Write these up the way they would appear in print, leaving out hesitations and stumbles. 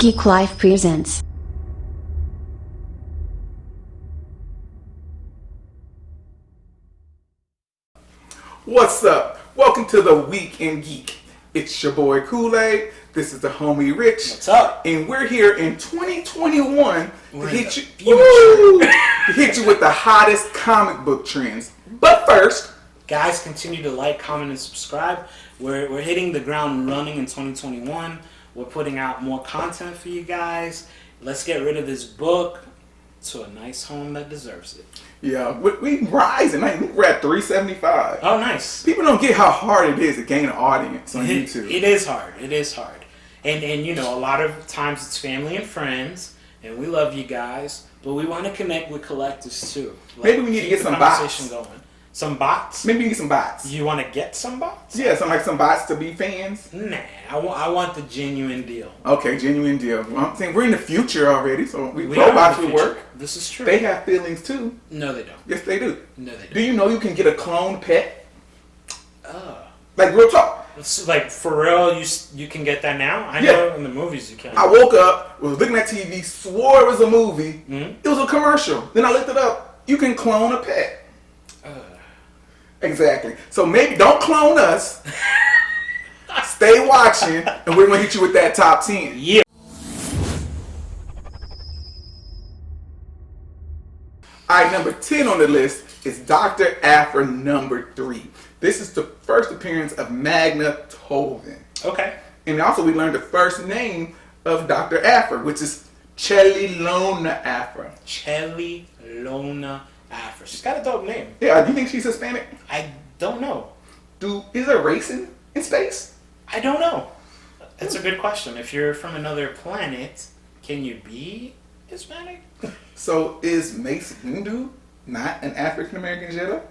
Geek Life presents. What's up? Welcome to the Week in Geek. It's your boy Kool-Aid. This is the homie Rich. What's up? And we're here in 2021 We're to in hit the you, future. to hit you with the hottest comic book trends. But first, Guys, continue to like, comment, and subscribe. We're hitting the ground running in 2021. We're putting out more content for you guys. Let's get rid of this book to a nice home that deserves it. yeah, we rising. Like, we're at 375. Oh, nice. People don't get how hard it is to gain an audience on YouTube. It is hard. It is hard. And you know, a lot of times it's family and friends, and we love you guys, but we want to connect with collectors too. Maybe we need to keep get the some conversation bots. going. Some bots? Maybe we get some bots. You want to get some bots? Yeah, some bots to be fans. Nah, I want the genuine deal. Okay, genuine deal. Well, I'm saying we're in the future already, so We robots are in will the work. future. This is true. They have feelings too. No, they don't. Yes, they do. No, they don't. Do you know you can get a clone pet? Oh. Like, real talk. It's like, for real, you can get that now? I know in the movies you can. I woke up, was looking at TV, swore it was a movie. Mhm. It was a commercial. Then I looked it up. You can clone a pet. Exactly. So maybe don't clone us. Stay watching, and we're gonna hit you with that top 10. Yeah. Alright, number 10 on the list is Dr. Aphra number 3. This is the first appearance of Magna Tovin. Okay. And also we learned the first name of Dr. Aphra, which is Chelilona Aphra. Chelilona Aphra. She's got a dope name. Yeah, do you think she's Hispanic? I don't know. Is there race in space? I don't know. That's a good question. If you're from another planet, can you be Hispanic? So is Mace Windu not an African American Jedi?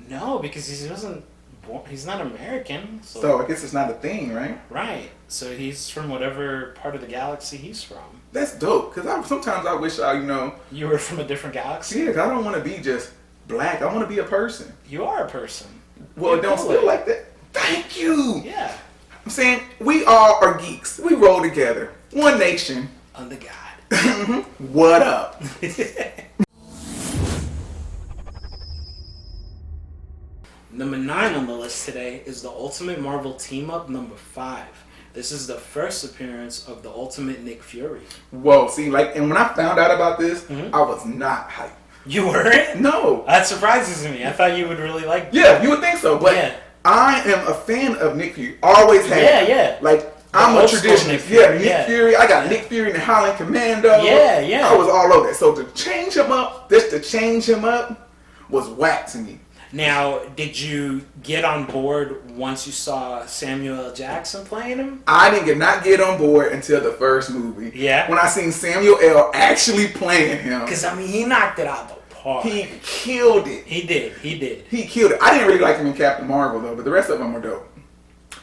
No, because he wasn't born. He's not American. So I guess it's not a thing, right? Right. So he's from whatever part of the galaxy he's from. That's dope. Cause sometimes I wish You were from a different galaxy? yeah, I don't want to be just black. I want to be a person. You are a person. Well, it don't cool. feel like that. Thank you. Yeah. I'm saying we all are geeks. We roll together. One nation. Under God. What up? Number 9 on the list today is the Ultimate Marvel Team Up number 5. This is the first appearance of the Ultimate Nick Fury. Whoa, see, and when I found out about this, Mhm. I was not hyped. You weren't? No. That surprises me. I thought you would really like Yeah, you would think so, but Yeah. I am a fan of Nick Fury. Always have. Yeah. I'm a old school traditionalist. Nick Fury, Nick yeah. Fury. I got Nick Fury and the Howling Commando. Yeah. I was all over that. So to change him up, was whack to me. Now, did you get on board once you saw Samuel L. Jackson playing him? I did not get on board until the first movie. Yeah. When I seen Samuel L. actually playing him. Because, I mean, he knocked it out the park. He killed it. He did. He killed it. I didn't really like him in Captain Marvel though, but the rest of them were dope.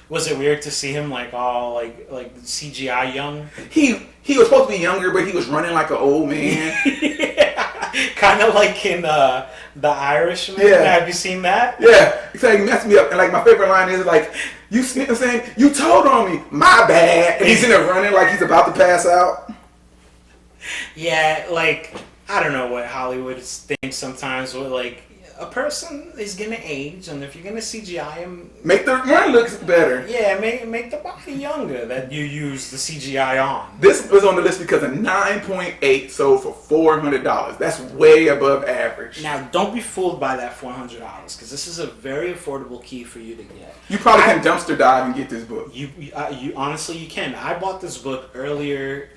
Was it weird to see him all like CGI young? He was supposed to be younger, but he was running like an old man. Kind of like in The Irishman. Yeah. Have you seen that? Yeah, it's like he messed me up. And my favorite line is you saying, you told on me, my bad. And he's in there running like he's about to pass out. Yeah, I don't know what Hollywood thinks sometimes with a person is gonna age, and if you're gonna CGI him, Make the run look better. yeah, make the body younger that you use the CGI on. This was on the list because a 9.8 sold for $400. That's way above average. Now, don't be fooled by that $400 because this is a very affordable key for you to get. You probably can dumpster dive and get this book. You honestly you can. I bought this book earlier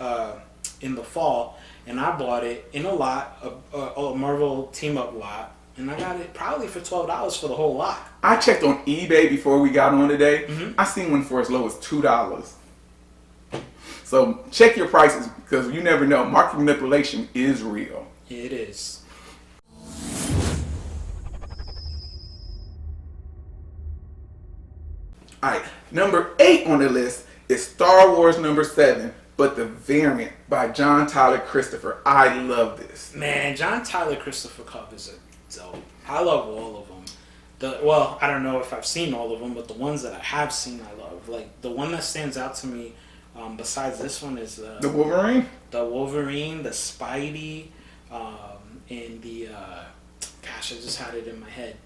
in the fall, and I bought it in a lot, a Marvel Team Up lot. And I got it probably for $12 for the whole lot. I checked on eBay before we got on today. Mhm. I seen one for as low as $2. So check your prices because you never know. Market manipulation is real. It is. Alright, number 8 on the list is Star Wars number 7, but the variant by John Tyler Christopher. I love this. Man, John Tyler Christopher covers are dope. I love all of them. I don't know if I've seen all of them, but the ones that I have seen, I love. The one that stands out to me Besides this one is The Wolverine? the Wolverine, the Spidey, and the gosh, I just had it in my head.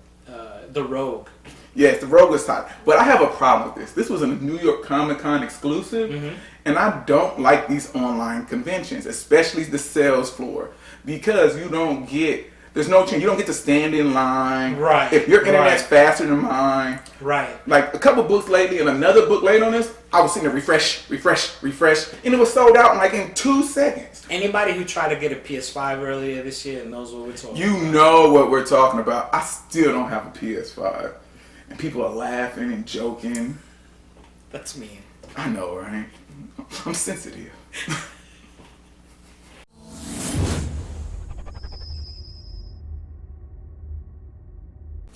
The Rogue. Yes, the Rogue is hot. But I have a problem with this. This was a New York Comic Con exclusive, and I don't like these online conventions, especially the sales floor, because you don't get, there's no chance, you don't get to stand in line. Right. If your internet's faster than mine. Right. Like a couple books lately and another book late on this, I was sitting there refresh, and it was sold out in 2 seconds. Anybody who tried to get a PS5 earlier this year knows what we're talking about. You know what we're talking about. I still don't have a PS5. And people are laughing and joking. That's mean. I know, right? I'm sensitive.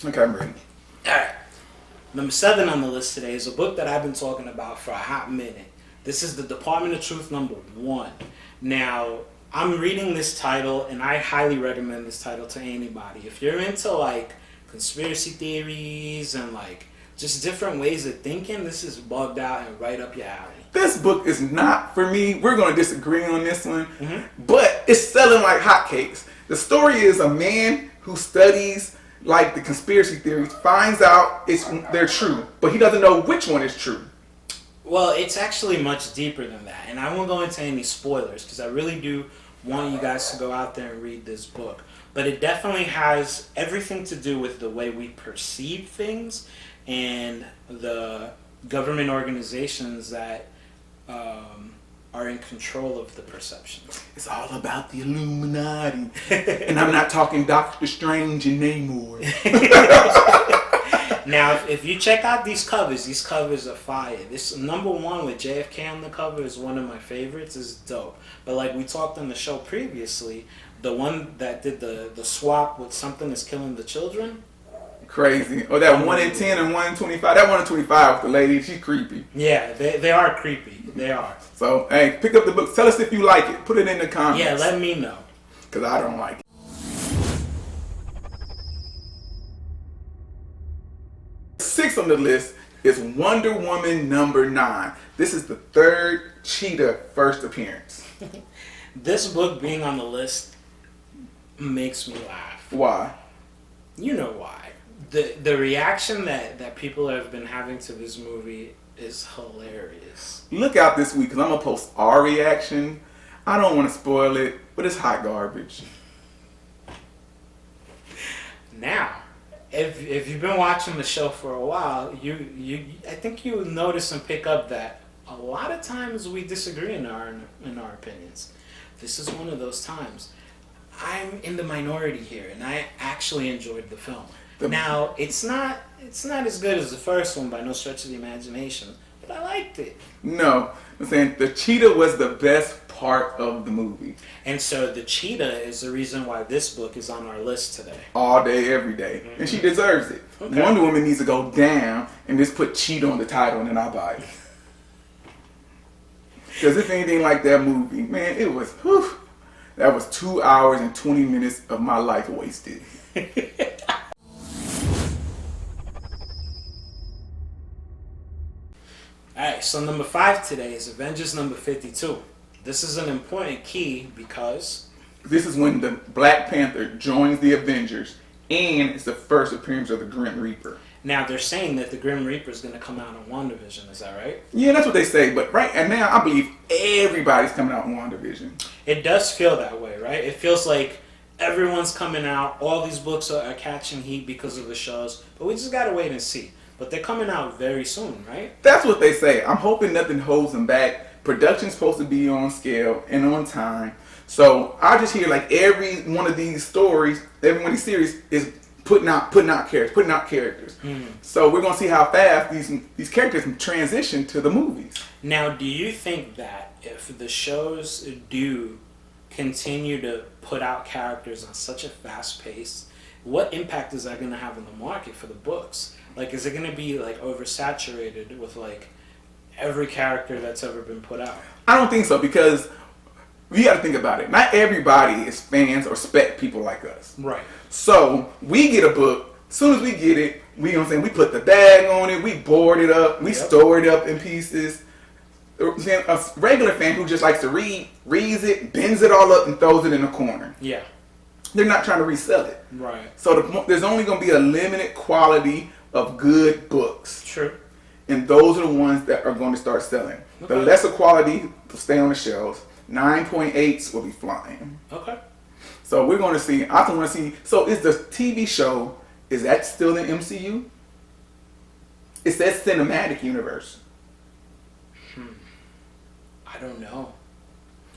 Okay, I'm ready. Alright. Number 7 on the list today is a book that I've been talking about for a hot minute. This is The Department of Truth #1. Now, I'm reading this title, and I highly recommend this title to anybody. If you're into, like, conspiracy theories and, like, just different ways of thinking, this is bugged out and right up your alley. This book is not for me. We're going to disagree on this one. But it's selling like hotcakes. The story is a man who studies, like, the conspiracy theories, finds out they're true, but he doesn't know which one is true. Well, it's actually much deeper than that, and I won't go into any spoilers because I really do want you guys to go out there and read this book. But it definitely has everything to do with the way we perceive things and the government organizations that are in control of the perceptions. It's all about the Illuminati. And I'm not talking Doctor Strange and Namor. Now, if you check out these covers are fire. This #1 with JFK on the cover is one of my favorites. It's dope. But like we talked on the show previously, the one that did the swap with Something Is Killing the Children. Crazy. Or that 1 in 10 and 1 in 25. That 1 in 25 with the lady, she's creepy. Yeah, they are creepy. They are. So, hey, pick up the book. Tell us if you like it. Put it in the comments. Yeah, let me know. Because I don't like it. Sixth on the list is Wonder Woman #9. This is the 3rd Cheetah first appearance. This book being on the list makes me laugh. Why? You know why. The reaction that people have been having to this movie is hilarious. Look out this week because I'm going to post our reaction. I don't want to spoil it, but it's hot garbage. Now, if you've been watching the show for a while, I think you notice and pick up that a lot of times we disagree in our opinions. This is one of those times. I'm in the minority here, and I actually enjoyed the film. Now, it's not as good as the first one by no stretch of the imagination, but I liked it. No, I'm saying the cheetah was the best part of the movie. And so the cheetah is the reason why this book is on our list today. All day, every day. And she deserves it. Okay. Wonder Woman needs to go down and just put cheetah on the title and then I'll buy it. Because if anything like that movie, man, it was, whew, that was 2 hours and 20 minutes of my life wasted. Alright, so number 5 today is Avengers #52. This is an important key because This is when the Black Panther joins the Avengers and it's the first appearance of the Grim Reaper. now they're saying that the Grim Reaper is going to come out in WandaVision, is that right? Yeah, that's what they say, but right and now I believe everybody's coming out in WandaVision. It does feel that way, right? It feels like everyone's coming out, all these books are catching heat because of the shows, but we just got to wait and see. But they're coming out very soon, right? That's what they say. I'm hoping nothing holds them back. Production's supposed to be on scale and on time. So I just hear like every one of these stories, every one of these series is putting out characters. So we're gonna see how fast these characters can transition to the movies. Now, do you think that if the shows do continue to put out characters on such a fast pace, what impact is that going to have on the market for the books? Like, is it going to be like oversaturated with like every character that's ever been put out? I don't think so because we got to think about it. Not everybody is fans or spec people like us. Right. So we get a book. As soon as we get it, we put the bag on it. We board it up. We store it up in pieces. A regular fan who just likes to read, reads it, bends it all up, and throws it in a corner. Yeah. They're not trying to resell it. Right. So there's only going to be a limited quality of good books. True. And those are the ones that are going to start selling. Okay. The lesser quality will stay on the shelves. 9.8s will be flying. Okay. So we're going to see. I want to see. So is the TV show, is that still in MCU? It says cinematic universe. I don't know.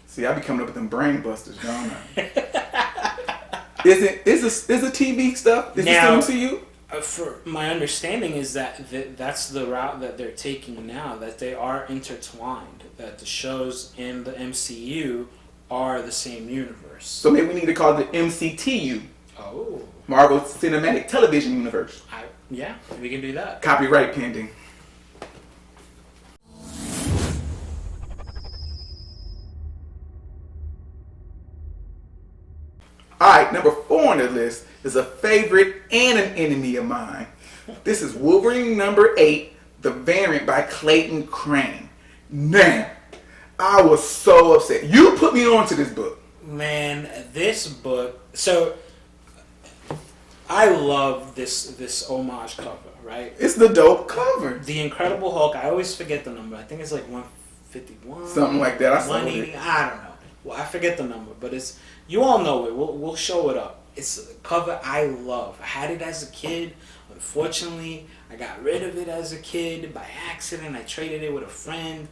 See, I be coming up with them brain busters, don't I? Is the TV stuff? Is Now, it still MCU? For my understanding is that that's the route that they're taking now. That they are intertwined. That the shows in the MCU are the same universe. So maybe we need to call it the MCTU. Oh. Marvel Cinematic Television Universe. Yeah, we can do that. Copyright pending. Alright, number 4 on the list is a favorite and an enemy of mine. This is Wolverine number 8, the variant by Clayton Crane. Man, I was so upset. You put me on to this book. Man, this book. So, I love this homage cover, right? It's the dope cover. The Incredible Hulk. I always forget the number. I think it's like 151. Something like that. I saw 180. it. I don't know. Well, I forget the number, but it's, you all know it. We'll show it up. It's a cover I love. I had it as a kid. Unfortunately, I got rid of it as a kid by accident. I traded it with a friend,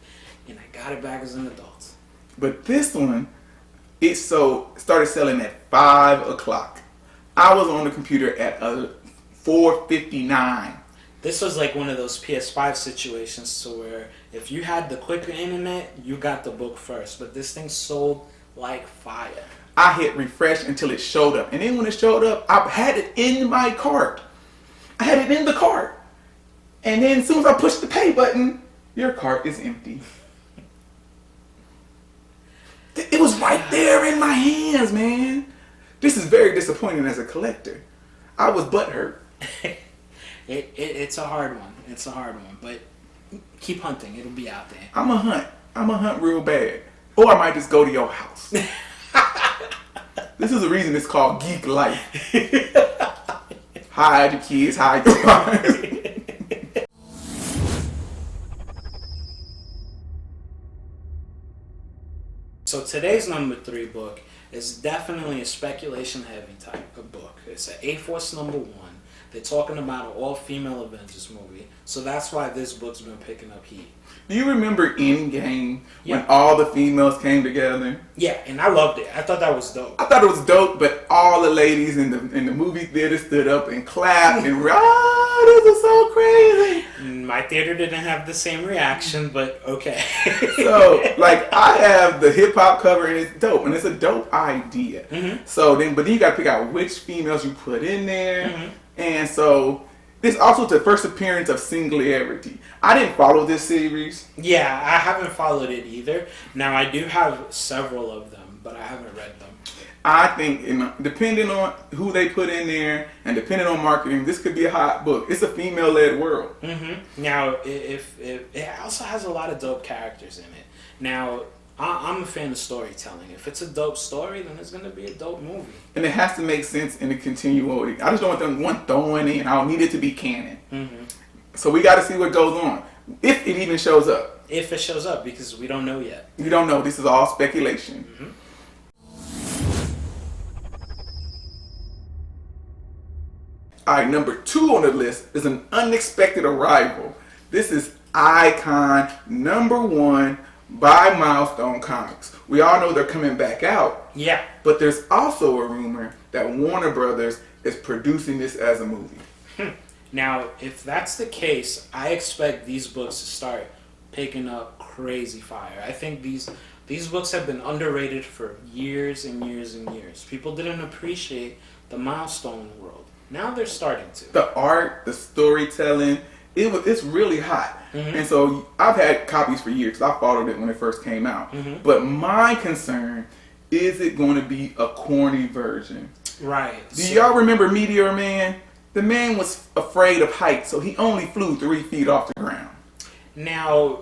and I got it back as an adult. But this one, it started selling at 5 o'clock. I was on the computer at 4:59. This was like one of those PS5 situations to where if you had the quicker internet, you got the book first. But this thing sold like fire. I hit refresh until it showed up. And then when it showed up, I had it in my cart. I had it in the cart. And then as soon as I pushed the pay button, your cart is empty. It was right there in my hands, man. This is very disappointing as a collector. I was butthurt. It's a hard one. It's a hard one. But keep hunting. It'll be out there. I'm a hunt real bad. Or I might just go to your house. This is the reason it's called Geek Life. Hide your kids, hide your wives. So today's number 3 book is definitely a speculation heavy type of book. It's an A-Force number 1. They're talking about an all-female Avengers movie. So that's why this book's been picking up heat. Do you remember Endgame when all the females came together? Yeah, and I loved it. I thought that was dope. I thought it was dope, but all the ladies in the movie theater stood up and clapped and this is so crazy. My theater didn't have the same reaction, but okay. So, like, I have the hip hop cover and it's dope, and it's a dope idea. Mm-hmm. So then you got to pick out which females you put in there, Mm-hmm. and so. This is also the first appearance of Singularity. I didn't follow this series. Yeah, I haven't followed it either. Now, I do have several of them, but I haven't read them. I think, depending on who they put in there and depending on marketing, this could be a hot book. It's a female-led world. Mm-hmm. Now, if it also has a lot of dope characters in it. Now, I'm a fan of storytelling. If it's a dope story, then it's going to be a dope movie. And it has to make sense in the continuity. I just don't want them one throwing in. I don't need it to be canon. Mm-hmm. So we got to see what goes on. If it even shows up. If it shows up, because we don't know yet. We don't know. This is all speculation. Mm-hmm. Alright, number 2 on the list is an unexpected arrival. This is Icon number 1 by Milestone Comics. We all know they're coming back out. Yeah. But there's also a rumor that Warner Brothers is producing this as a movie. Now, if that's the case, I expect these books to start picking up crazy fire. I think these books have been underrated for years and years and years. People didn't appreciate the Milestone world. Now they're starting to. The art, the storytelling, it's really hot. Mm-hmm. And so I've had copies for years. I followed it when it first came out. Mm-hmm. But my concern, is it going to be a corny version? Right. Do y'all remember Meteor Man? The man was afraid of heights, so he only flew 3 feet off the ground. Now,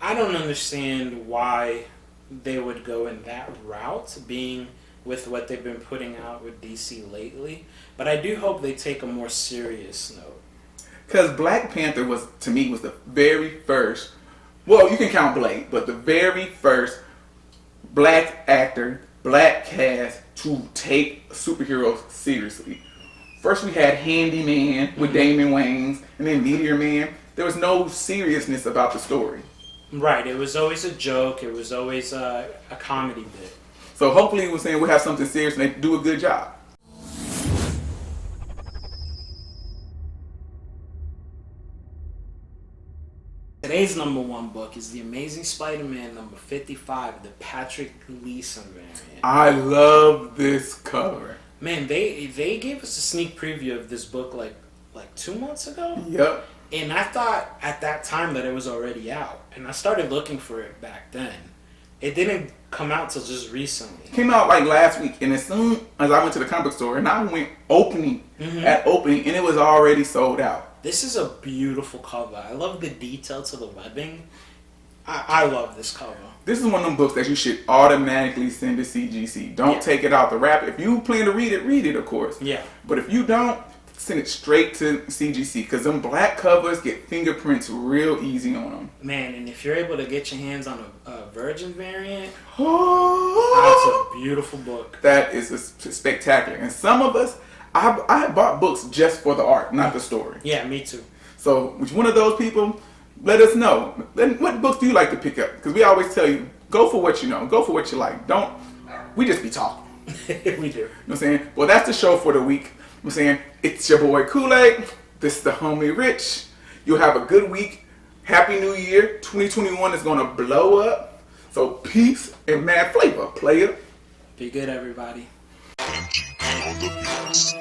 I don't understand why they would go in that route, being with what they've been putting out with DC lately. But I do hope they take a more serious note. Because Black Panther was, to me, was the very first. Well, you can count Blade, but the very first black actor, black cast to take superheroes seriously. First, we had Handyman with Damon Wayans, and then Meteor Man. There was no seriousness about the story. Right, it was always a joke. It was always a comedy bit. So hopefully, we're saying we'll have something serious and they do a good job. Today's number one book is The Amazing Spider-Man number 55, the Patrick Gleason variant. I love this cover. Man, they gave us a sneak preview of this book like 2 months ago. Yep. And I thought at that time that it was already out. And I started looking for it back then. It didn't come out till just recently. Came out like last week, and as soon as I went to the comic book store, and I went opening, and it was already sold out. This is a beautiful cover. I love the detail to the webbing. I love this cover. This is one of them books that you should automatically send to CGC. Don't take it out the wrap. If you plan to read it, of course. Yeah. But if you don't, send it straight to CGC, because them black covers get fingerprints real easy on them. Man, and if you're able to get your hands on a Virgin variant, Oh, that's a beautiful book. that is spectacular. And some of us, I bought books just for the art, not the story. Yeah, me too. So, which one of those people, let us know. What books do you like to pick up? Because we always tell you, go for what you know. Go for what you like. We just be talking. We do. You know what I'm saying? Well, that's the show for the week. I'm saying, it's your boy Kool-Aid. This is the homie Rich. You'll have a good week. Happy New Year. 2021 is going to blow up. So, peace and mad flavor, player. Be good, everybody. MGP on the beats.